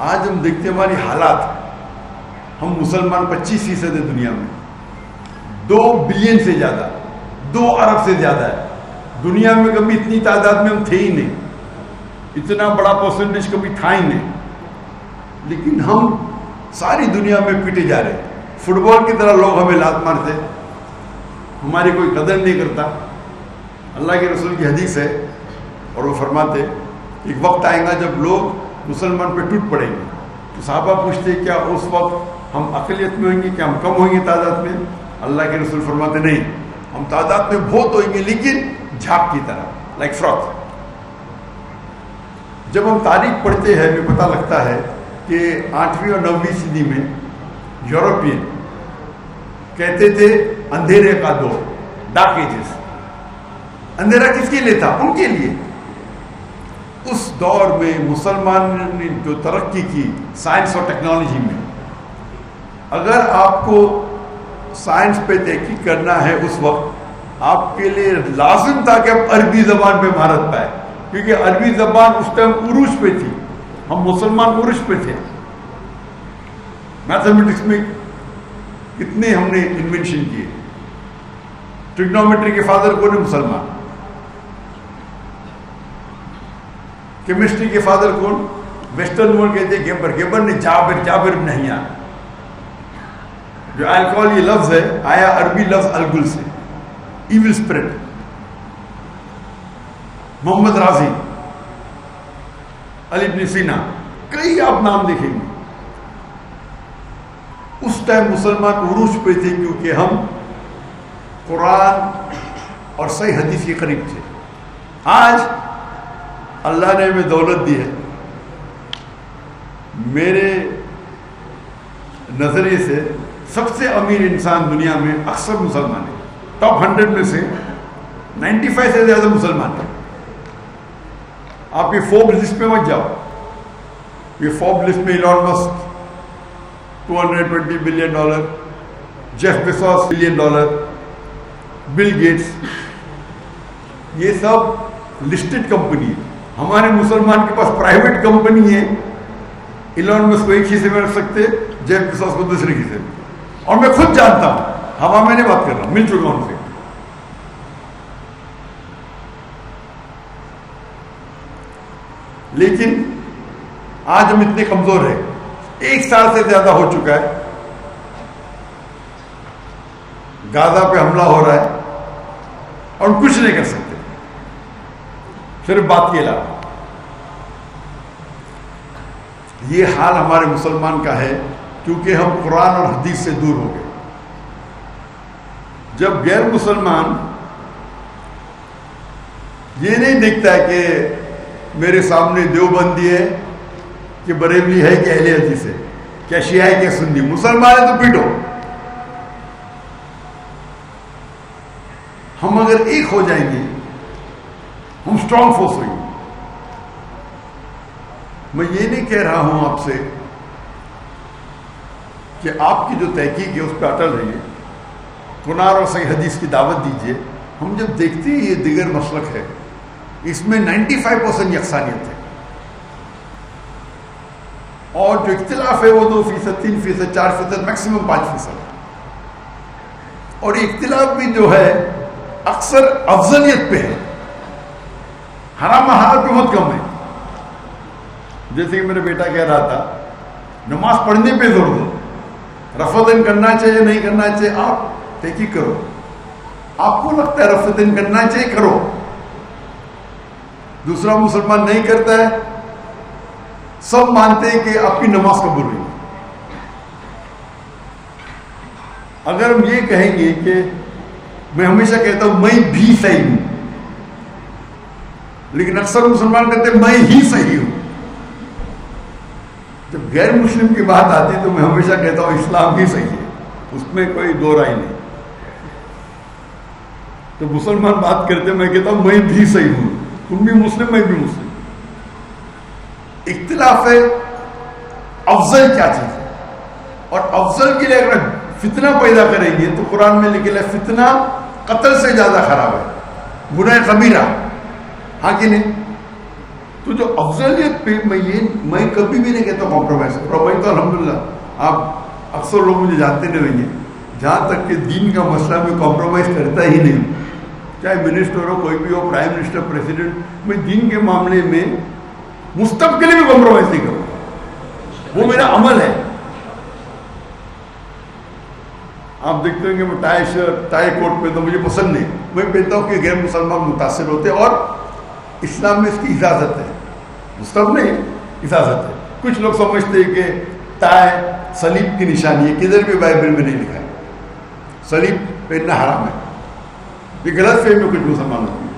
آج ہم دیکھتے ہیں ہماری حالات، ہم مسلمان 25% ہے دنیا میں، 2 بلین سے زیادہ، 2 ارب سے زیادہ ہے دنیا میں. کبھی اتنی تعداد میں ہم تھے ہی نہیں، اتنا بڑا پرسنٹیج کبھی تھا ہی نہیں، لیکن ہم ساری دنیا میں پیٹے جا رہے. فٹ بال کی طرح لوگ ہمیں لات مارتے، ہماری کوئی قدر نہیں کرتا. اللہ کے رسول کی حدیث ہے اور وہ فرماتے ایک وقت آئے گا جب لوگ مسلمان پہ ٹوٹ پڑیں گے. تو صحابہ پوچھتے کیا اس وقت ہم اقلیت میں ہوئیں گے، کیا ہم کم ہوئیں گے تعداد میں؟ اللہ کے رسول فرماتے نہیں، ہم تعداد میں بہت ہوئیں گے لیکن جھاگ کی طرح، لائک فراک. جب ہم تاریخ پڑھتے ہیں ہمیں پتہ لگتا ہے کہ 8ویں اور 9ویں صدی میں یورپین کہتے تھے اندھیرے کا دور، ڈارک ایجز. اندھیرا کس کے لیے تھا؟ ان کے لیے. اس دور میں مسلمان نے جو ترقی کی سائنس اور ٹیکنالوجی میں، اگر آپ کو سائنس پہ تحقیق کرنا ہے اس وقت آپ کے لیے لازم تھا کہ آپ عربی زبان پہ مہارت پائے، کیونکہ عربی زبان اس ٹائم عروج پہ تھی، ہم مسلمان عروج پہ تھے. میتھمیٹکس میں کتنے ہم نے انوینشن کیے. ٹریگنومیٹری کے فادر کون ہے؟ مسلمان. کیمسٹری کے فادر کون؟ ویسٹرن ورلڈ کہتے ہیں گیبر. گیبر نے جابر نہیں آیا. جو الکوہول یہ لفظ ہے آیا عربی لفظ الگل سے، ایول اسپرٹ. محمد رازی، علی بن سینا، کئی آپ نام دیکھیں گے. اس ٹائم مسلمان عروج پہ تھے کیونکہ ہم قرآن اور صحیح حدیث کے قریب تھے. آج اللہ نے ہمیں دولت دی ہے. میرے نظریے سے سب سے امیر انسان دنیا میں اکثر مسلمان ہیں. ٹاپ 100 میں سے 95 سے زیادہ مسلمان ہیں. آپ یہ فوربس لسٹ پہ مت جاؤ. یہ فوربس لسٹ میں Elon Musk $220 billion, Jeff Bezos $1 billion, Bill Gates, یہ سب لسٹڈ کمپنی ہے. ہمارے مسلمان کے پاس پرائیویٹ کمپنی ہے. ایلون مسک کو ایک حصے میں رکھ سکتے، جیف بیزوس کو دوسرے حصے میں. اور میں خود جانتا ہوں، ہوا میں نہیں بات کر رہا ہوں، مل چکا ہوں سے. لیکن آج ہم اتنے کمزور ہیں. 1 سال سے زیادہ ہو چکا ہے غازہ پہ حملہ ہو رہا ہے اور ہم کچھ نہیں کر سکتے صرف بات کے علاوہ. یہ حال ہمارے مسلمان کا ہے کیونکہ ہم قرآن اور حدیث سے دور ہو گئے. جب غیر مسلمان یہ نہیں دیکھتا ہے کہ میرے سامنے دیوبندی ہے کہ بریلوی ہے کہ اہل حدیث ہے، کیا شیعہ ہے کہ سنی، مسلمان ہے تو پیٹو. ہم اگر ایک ہو جائیں گے ہم اسٹرانگ فورس ہوئیں گے. میں یہ نہیں کہہ رہا ہوں آپ سے کہ آپ کی جو تحقیق ہے اس پہ اٹل رہیے، قرآن اور صحیح حدیث کی دعوت دیجیے. ہم جب دیکھتے ہیں یہ دیگر مسلک ہے، اس میں 95% یکسانیت ہے، اور جو اختلاف ہے وہ 2%، 3%، 4%، میکسیمم 5%. اور یہ اختلاف بھی جو ہے اکثر افضلیت پہ ہے، حرام حلال پہ بہت کم ہے. جیسے کہ میرا بیٹا کہہ رہا تھا نماز پڑھنے پہ زور دو، رفع دین کرنا چاہیے نہیں کرنا چاہیے آپ تحقیق کرو. آپ کو لگتا ہے رفع دین کرنا چاہیے کرو، دوسرا مسلمان نہیں کرتا ہے، سب مانتے ہیں کہ آپ کی نماز قبول ہوئی. اگر ہم یہ کہیں گے کہ میں ہمیشہ کہتا ہوں میں بھی صحیح ہوں، لیکن اکثر مسلمان کہتے ہیں میں ہی صحیح ہوں. جب غیر مسلم کی بات آتی ہے تو میں ہمیشہ کہتا ہوں اسلام ہی صحیح ہے، اس میں کوئی دو رائے نہیں. تو مسلمان بات کرتے میں کہتا ہوں میں بھی صحیح ہوں، تم بھی مسلم میں بھی مسلم. اختلاف ہے افضل کیا چیز ہے، اور افضل کے لیے اگر فتنہ پیدا کریں گے تو قرآن میں لکھا ہے فتنہ قتل سے زیادہ خراب ہے، گناہ کبیرہ. ہاں کہ نہیں؟ تو جو افضلیت پہ میں کبھی بھی نہیں کہتا کمپرومائز کرو. میں تو الحمدللہ آپ اکثر لوگ مجھے جانتے نہیں رہیں گے, جہاں تک کہ دین کا مسئلہ میں کمپرومائز کرتا ہی نہیں, چاہے منسٹر ہو, کوئی بھی ہو, پرائم منسٹر, پریزیڈنٹ, میں دین کے معاملے میں مستقبل بھی کمپرومائز نہیں کروں. وہ میرا عمل ہے. آپ دیکھتے ہیں کہ میں ٹائی شرٹ ٹائی کوٹ پہنتا ہوں, مجھے پسند نہیں. میں پہنتا ہوں کہ غیر مسلمان متاثر ہوتے ہیں, اور اسلام میں اس کی اجازت ہے, مستحب نہیں, اجازت ہے. کچھ لوگ سمجھتے ہیں کہ ٹائی صلیب کی نشانی ہے, کدھر بھی بائبل میں نہیں لکھا ہے صلیب پہننا حرام ہے. یہ غلط فہمی کچھ مسلمان ہوتی ہے.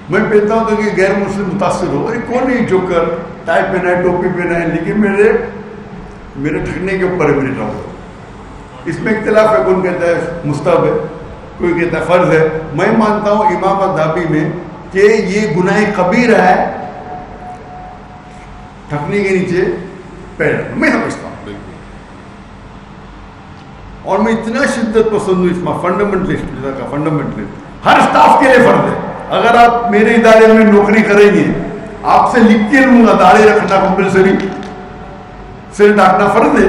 میں پہنتا ہوں تو کہ غیر مسلم متاثر ہو, ارے کون نہیں جو کر ٹائی پہنا ہے, ٹوپی پہنا ہے, لیکن میرے ٹھکنے کے اوپر ہے میری ٹاؤن. اس میں اختلاف ہے, کون کہتا ہے مستحب ہے, کوئی کہتا ہے فرض ہے. میں مانتا ہوں امام الذہبی میں کہ یہ گناہ کبیرہ ہے ٹھکنے کے نیچے پیر, میں سمجھتا ہوں. اور میں اتنا شدت پسند ہوں اس میں, فنڈامنٹلسٹ ہر اسٹاف کے لیے فرض ہے. اگر آپ میرے ادارے میں نوکری کریں گے, آپ سے لکھ کے لوں گا داڑھی رکھنا کمپلسری, سر ڈھانکنا فرض ہے.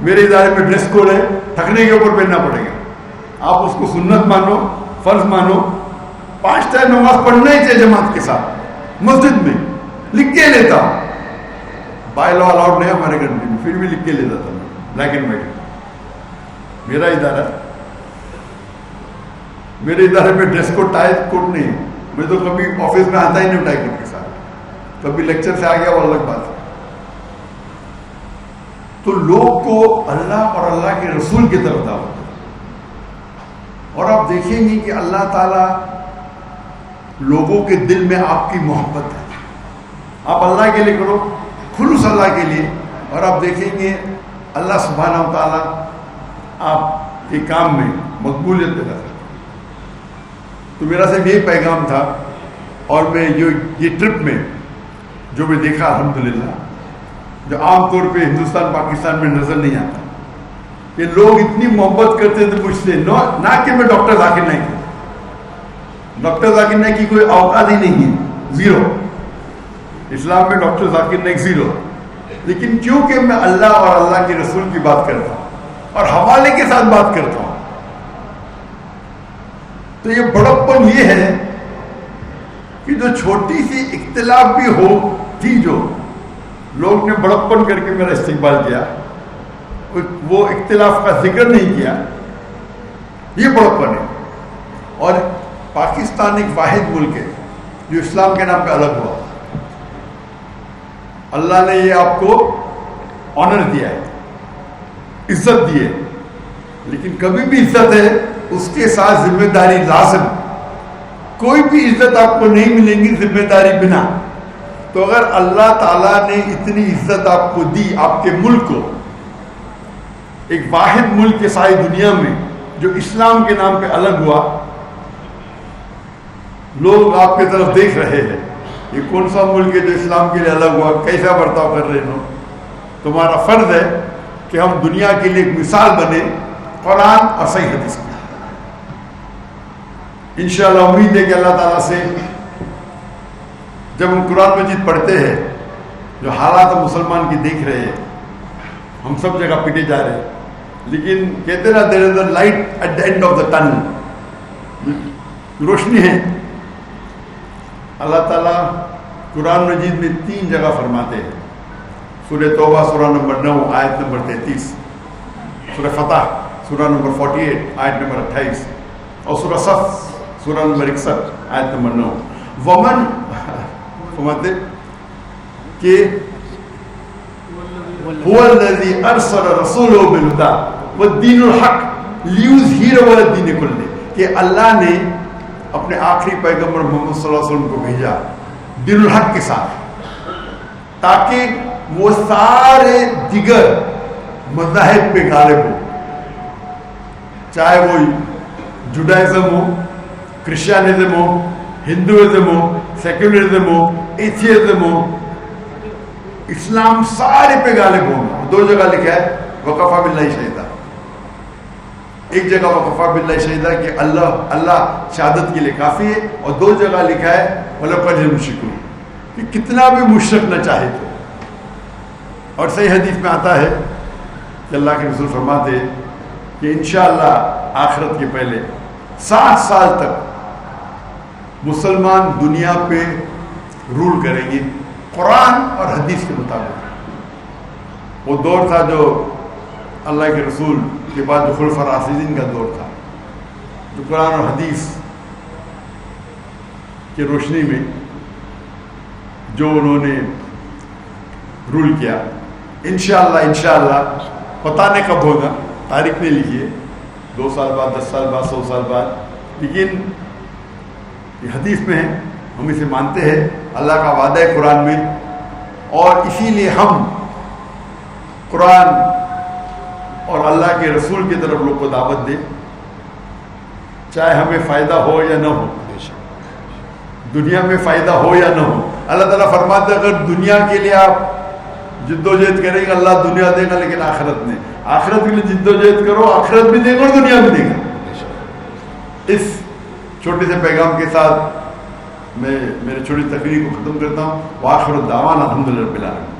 میرے ادارے میں ڈریس کوڈ ہے, ٹھکنے کے اوپر پہننا پڑے گا. آپ اس کو سنت مانو, فرض مانو, 5 ٹائم نماز پڑھنا ہی چاہیے جماعت کے ساتھ مسجد میں, لکھ کے لیتا ہوں. بائی لا الاؤڈ نہیں ہمارے کنٹری میں, پھر بھی لکھ کے لیتا تھا میں, بلیک اینڈ وائٹ. میرا ادارہ, میرے ادارے میں ڈریس کوڈ ٹائی کوڈ نہیں. میں تو کبھی آفس میں آتا ہی نہیں ٹائی کوڈ کے ساتھ, کبھی لیکچر سے آ گیا وہ الگ بات ہے. تو لوگ کو اللہ اور اللہ کے رسول کی طرف دعوت ہے. اور آپ دیکھیں گے کہ اللہ تعالیٰ لوگوں کے دل میں آپ کی محبت ہے. آپ اللہ کے لیے کرو, خلوص اللہ کے لیے, اور آپ دیکھیں گے اللہ سبحانہ و تعالیٰ آپ کے کام میں مقبولیت پیدا کرتا. تو میرا صرف یہ پیغام تھا. اور میں یہ ٹرپ میں جو میں دیکھا الحمدللہ, جو عام طور پہ ہندوستان پاکستان میں نظر نہیں آتا, کہ لوگ اتنی محبت کرتے تھے مجھ سے. نہ کہ میں ڈاکٹر ذاکر نائک ہوں, ڈاکٹر ذاکر نائک کی کوئی اوقات ہی نہیں ہے, زیرو. اسلام میں ڈاکٹر ذاکر نائک زیرو. لیکن کیونکہ میں اللہ اور اللہ کے رسول کی بات کرتا ہوں اور حوالے کے ساتھ بات کرتا ہوں, تو یہ بڑپن یہ ہے کہ جو چھوٹی سی اختلاف بھی ہو تھی, جو لوگ نے بڑپن کر کے میرا استقبال کیا, وہ اختلاف کا ذکر نہیں کیا, یہ بڑپن ہے. اور پاکستان ایک واحد ملک ہے جو اسلام کے نام پہ الگ ہوا. اللہ نے یہ آپ کو آنر دیا ہے, عزت دی ہے, لیکن کبھی بھی عزت ہے اس کے ساتھ ذمہ داری لازم. کوئی بھی عزت آپ کو نہیں ملے گی ذمہ داری بنا. تو اگر اللہ تعالیٰ نے اتنی عزت آپ کو دی, آپ کے ملک کو, ایک واحد ملک کے ساری دنیا میں جو اسلام کے نام پہ الگ ہوا, لوگ آپ کی طرف دیکھ رہے ہیں, یہ کون سا ملک ہے جو اسلام کے لیے الگ ہوا, کیسا برتاؤ کر رہے ہو. تمہارا فرض ہے کہ ہم دنیا کے لیے ایک مثال بنے قرآن اور صحیح حدیث کی. انشاءاللہ امید ہے کہ اللہ تعالیٰ سے جب ہم قرآن مجید پڑھتے ہیں, جو حالات ہم مسلمان کی دیکھ رہے ہیں, ہم سب جگہ پٹے جا رہے ہیں, لیکن کہتے نا there is a light at the end of the tunnel, روشنی ہے. اللہ تعالیٰ قرآن مجید میں 3 جگہ فرماتے ہیں. سورہ توبہ سورہ نمبر 9 آیت نمبر 33, سورہ فتح سورہ نمبر 48 آیت نمبر 28, اور سورہ صف سورہ نمبر 61 آیت نمبر 9. ومن فرماتے کہ هو الذي ارسل رسوله بالهدى والدين الحق ليظهره على الدين كله, کہ اللہ نے اپنے آخری پیغمبر محمد صلی اللہ علیہ وسلم کو بھیجا دین الحق کے ساتھ, تاکہ وہ سارے دیگر مذاہب پہ غالب ہو, چاہے وہ جوڈائزم ہو, کرسچینزم ہو, ہندوازم ہو, سیکولرزم ہو, ایتھیزم ہو, اسلام سارے پہ غالب ہوگا. 2 جگہ لکھا ہے وکفا باللہ شہیدا, ایک جگہ وکفا باللہ شہیدا کہ اللہ شہادت کے لیے کافی ہے, اور 2 جگہ لکھا ہے وَلَقَدْ يُشْرِكُونَ کہ کتنا بھی مشرک نہ چاہے تو. اور صحیح حدیث میں آتا ہے کہ اللہ کے رسول فرماتے کہ انشاءاللہ آخرت کے پہلے 60 سال تک مسلمان دنیا پہ رول کریں گے قرآن اور حدیث کے مطابق. وہ دور تھا جو اللہ کے رسول کے بعد جو خلفاء راشدین کا دور تھا, جو قرآن اور حدیث کی روشنی میں جو انہوں نے رول کیا. انشاءاللہ پتہ نہیں کب ہوگا, تاریخ نہیں لکھیے, 2 سال بعد, 10 سال بعد, 100 سال بعد, لیکن یہ حدیث میں ہے, ہم اسے مانتے ہیں, اللہ کا وعدہ ہے قرآن میں, اور اسی لیے ہم قرآن اور اللہ کے رسول کی طرف لوگ کو دعوت دیں, چاہے ہمیں فائدہ ہو یا نہ ہو, دنیا میں فائدہ ہو یا نہ ہو. اللہ تعالیٰ فرماتے ہیں اگر دنیا کے لیے آپ جد و جہد کریں گے اللہ دنیا دے گا, لیکن آخرت نہیں. آخرت کے لیے جد و جہد کرو, آخرت بھی دے گا اور دنیا بھی دے گا. اس چھوٹے سے پیغام کے ساتھ میں میری چھوٹی تقریر کو ختم کرتا ہوں. وآخر الدعوانا الحمدللہ رب العالمین.